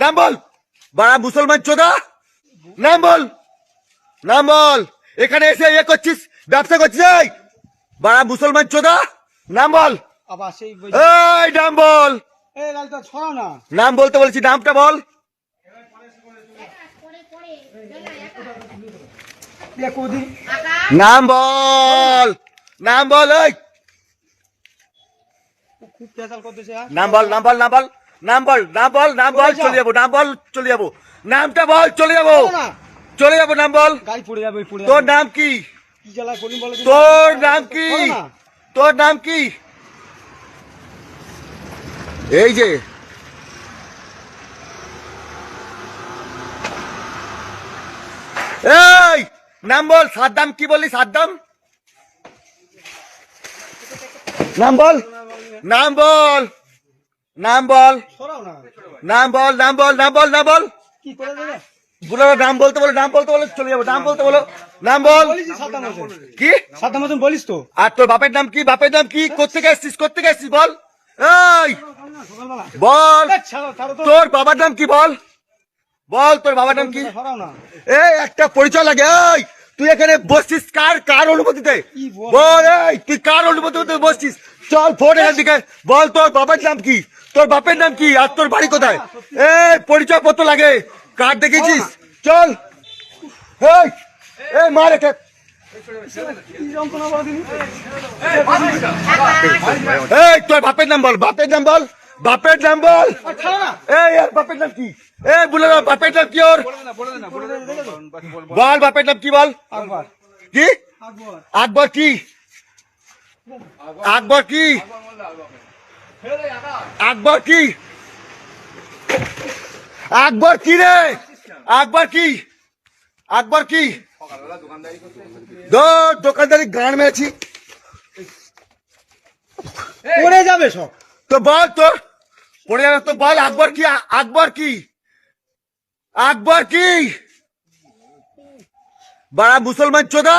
নাম বল। বাড়া মুসলমান চোদা, নাম বল, নাম বল। এখানে এসে ইয়ে করছিস, ব্যবসা করছিস। এই বাড়া মুসলমান চোদা, নাম বল। আবার সেই এই নাম বল। এই লালটা ছড়াও না। নাম বলতে বলেছি, নামটা বল। নাম বল, নাম বল। এই খুব পেশাল করতেছে। নাম বল, নাম বল, নাম বল, নাম বল, নাম বল, নাম বল, চলে যাবো। নাম বল, চলে যাবো। নামটা বল, চলে যাবো, চলে যাবো। নাম বল। গাড়ি পড়ে যাবে, পড়ে তোর নাম কি? কি জ্বালায় বলুন বলো। তোর নাম কি? তোর নাম কি? এই যে এই নাম বল। সাদ্দাম কি বললি? সাদ্দাম, নাম বল, নাম বল, নাম বল, ছড়াও না। নাম বল, নাম বল, নাম বল, নাম বল। কি করে দেবে? বলো নাম বলতে বলো, নাম বলতে বলো, চলে যাবো। নাম বলতে বলো, নাম বল। বলিস সাদ্দাম হোসেন। কি? সাদ্দাম হোসেন বলিস তো। আর তোর বাপের নাম কি? বাপের নাম কি? কোত্থেকে এসছিস? কোত্থেকে এসছিস বল। এই সকালবেলা বল, ছাড়ো ছাড়ো তো। তোর বাবার নাম কি বল। বল তোর বাবার নাম কি? ছড়াও না। এই একটা পরিচয় লাগে। এই তুই এখানে বসছিস কার কার অনুমতিতে? কি বল? বল, এই তুই কার অনুমতিতে বসছিস? চল ফোন এখান থেকে। বল তোর বাবার নাম কি? তোর বাপের নাম কি? আর তোর বাড়ি কোথায়? এই পরিচয় পত্র লাগে, কার দেখেছিস? চল। এই এই মার একে। কি যন্ত্রণা বলো দিনি। এই তোর বাপের নাম বল, বাপের নাম বল, বাপের নাম বল। ছাড়ো না। এই আর বাপের নাম কি? এই বলে না, বাপের নাম কি ওর? বল বাপের নাম কি বল। আকবর। কি? আকবর। আকবর কি? আকবর কি? আকবর কি? আকবর কি রে? আকবর কি? আকবর কি? দোকানদারি গান মেরেছি। পড়ে যাবে সব। তো বল তোর পড়ে যাবে তো বল। আকবর কি? আকবর কি? আকবর কি? বাড়া মুসলমান চোদা,